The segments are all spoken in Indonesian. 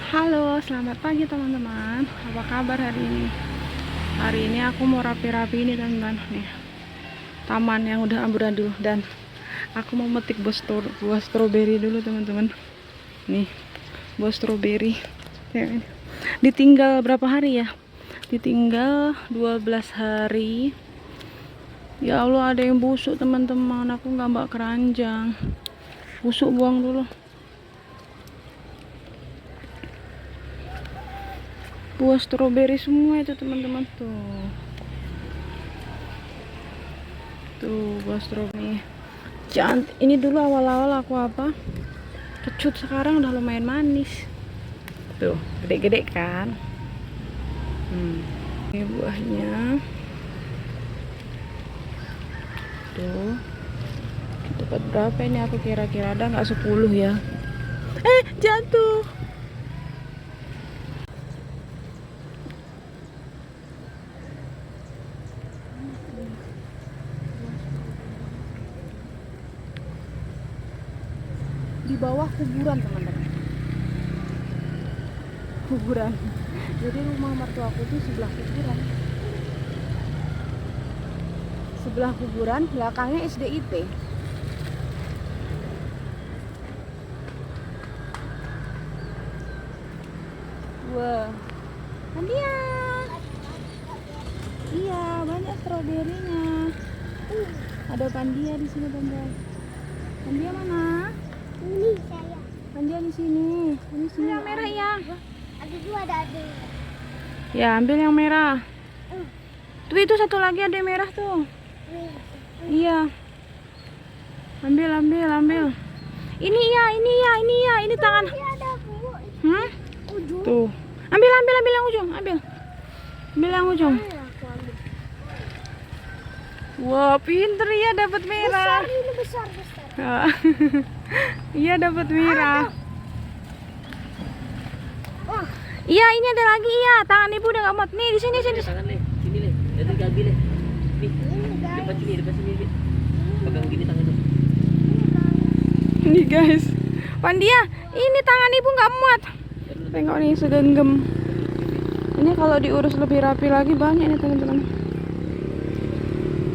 Halo, selamat pagi teman-teman. Apa kabar hari ini? Hari ini aku mau rapi-rapi ini teman-teman. Nih, taman yang udah amburadul dan aku mau metik buah stroberi dulu teman-teman. Nih, buah stroberi. Ya, ditinggal berapa hari ya? Ditinggal 12 hari. Ya Allah, ada yang busuk teman-teman. Aku nggak mbak keranjang. Busuk, buang dulu. Buah stroberi semua itu teman-teman, tuh buah stroberi cantik. Ini dulu awal-awal aku kecut, sekarang udah lumayan manis tuh, gede-gede kan. Ini buahnya tuh. Dapat berapa ini aku kira-kira, ada nggak 10 ya? Jatuh. Di bawah kuburan teman-teman, kuburan. Jadi rumah mertuaku itu sebelah kuburan, belakangnya SDIP. Wah, Pandia. Iya, banyak stroberinya. Ada Pandia di sini teman-teman. Pandia mana? Ini saya. Pandia di sini. Ini sini yang merah ya. Ada dua, ada. Ya, ambil yang merah. Tuh itu satu lagi ada yang merah tuh. Iya. Ambil. Ini ya, ini tangan. Ada bu. Ujung. Tuh. Ambil yang ujung, ambil yang ujung. Wah, pinter ya, dapat merah. Besar, ini besar. Iya, dapat merah. Wah, Iya, ini ada lagi ya. Tangan ibu udah gak muat. Nih, di sini. Tangan nih, sini nih. Jadi ambil nih. Nih, depan sini. Pegang gini tangan tuh. Nih guys, Pandia, ini tangan ibu nggak muat. Tengok nih, segenggam. Ini kalau diurus lebih rapi lagi banyak nih teman-teman.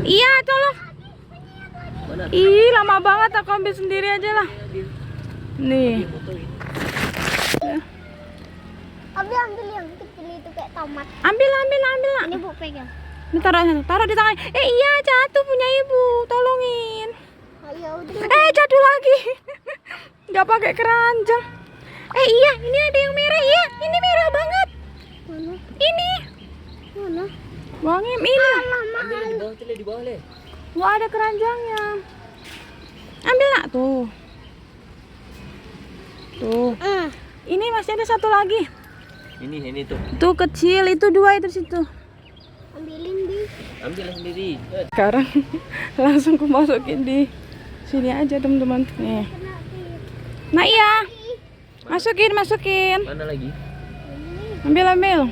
Iya, tolong. Mana? Ih, lama banget, aku ambil sendiri aja lah. Nih. Ya. ambil yang kecil itu kayak tomat. Ambil lah. Ini bu pegang. Ini taruh di tangan. Iya, jatuh punya ibu. Tolongin. Ayo udah. Jatuh lagi. Nggak pakai keranjang. Iya, ini ada yang merah. Iya, ini merah banget. Mana? Ini. Mana? Bangim ini. Mahal. Ambil di bawah le. Nggak ada keranjangnya. Ambil nak tuh. Tuh. Ini masih ada satu lagi. Ini tuh. Tuh kecil, itu 2 itu situ. Ambilin di. Ambil sendiri. Sekarang langsung aku masukin di sini aja teman-teman. Nih. Nah iya. Masukin. Mana lagi? Ambil.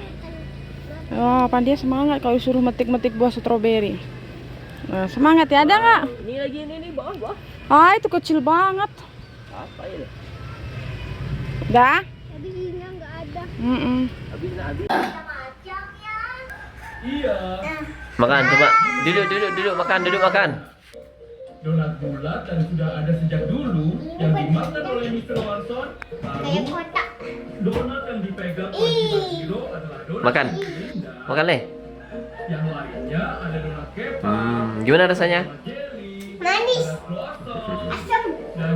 Wah, Pandia semangat kalau disuruh metik-metik buah stroberi. Nah, semangat ya, ada nggak? Ini lagi ini bawah. Itu kecil banget. Apa ya? Dah? Tadi ini nggak ada. Habis. Iya, Makan coba. Duduk makan. donat bulat dan sudah ada sejak dulu yang dimakan oleh Mr. Warson. Kayak Lalu kotak. donat yang dipegang oleh Mbak Hiro adalah donat Makan. Linda. Makan le. Yang lainnya ada donat kepa, Gimana rasanya? donat jelly, Manis. donat croissant, Asam. dan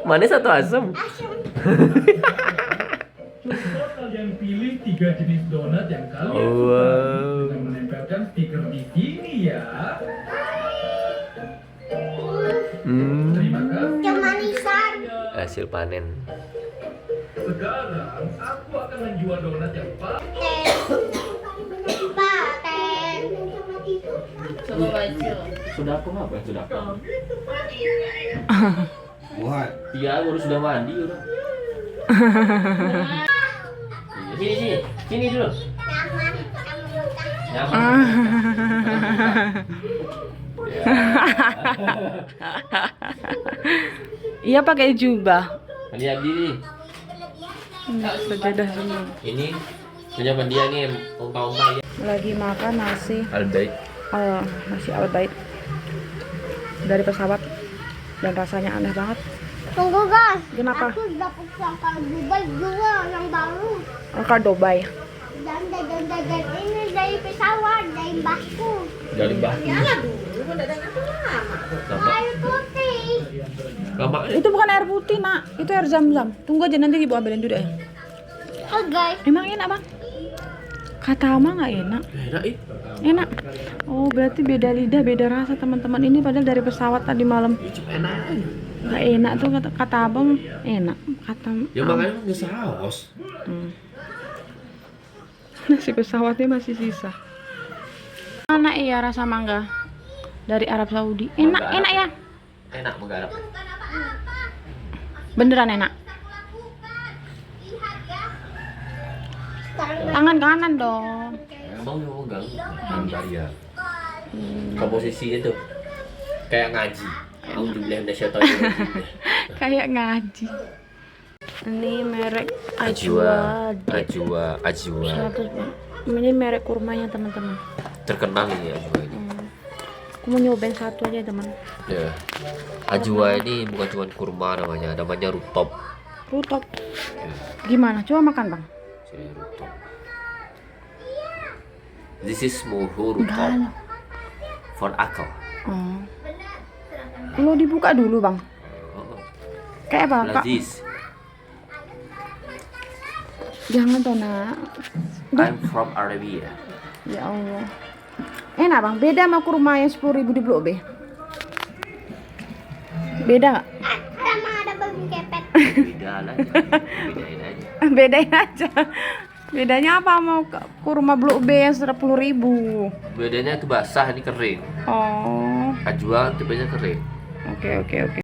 Manis atau asam? support kalian pilih 3 jenis donat yang kalian Oh, sukai wow. dengan menempelkan stiker di sini ya. Terima kasih. Kemanisan. Hasil panen. Sekarang aku akan menjual donat yang paling Paten. Coba baca. Sudah aku apa? Sudah aku. Buat. Iya, baru sudah mandi udah. Sini dulu. Nyaman. Nyaman. Iya pakai jubah. Lihat diri. Sajadah semua. Ini punya dia nih, ongkang-ongkang ya. Lagi makan nasi Albait. nasi Al-Bait dari pesawat dan rasanya aneh banget. Tunggu guys. Kenapa? Aku dapat sangkar Dubai juga yang baru. Angka Dubai. Dan ini dari pesawat, dari mbahku. Dari bah. Air putih. Lama Itu bukan air putih, Nak. Itu air zam-zam. Tunggu aja nanti Ibu ambilin dulu ya. Oh guys. Emang enak, Bang? Kata Ama nggak enak. enak ih. Enak. Oh, berarti beda lidah, beda rasa, teman-teman. Ini padahal dari pesawat tadi malam. Cuma enak aja. Nggak enak tuh kata Abang. Enak. Kata Ya makanya nggak saus. nasi pesawatnya masih sisa. Mana ya rasa mangga dari Arab Saudi? Enak, Mangga enak ya. Enak menggarap. Beneran enak. Tangan kanan dong. Emang lu megang bayar. Komposisinya tuh kayak ngaji. Alhamdulillah nasyaitan. Kayak ngaji. Ini merek Ajwa. Ajwa. 100. Ini merek kurmanya, teman-teman. Terkenal ini Ajwa ini. Aku mau nyobain satu aja, teman. Ya. Ajwa ini bukan cuma kurma namanya rutop. Rutop. Gimana? Coba makan, Bang. Jadi rutop. This is muhu rutop Enggak. for akal. Oh. Lo dibuka dulu, Bang. Oh. Kayak apa, Kak? Lazis. Jangan toh, Nak. I'm from Arabia. Ya Allah. Enak, Bang. Beda sama kurma yang 10.000 di Blok B. Beda nggak? Sama ada babi kepet. Beda lah. Bedain aja. Bedain aja. Bedanya apa mau kurma Blok B yang 10.000? Bedanya itu basah, ini kering. Oh. Ajwa tipenya kering. Oke.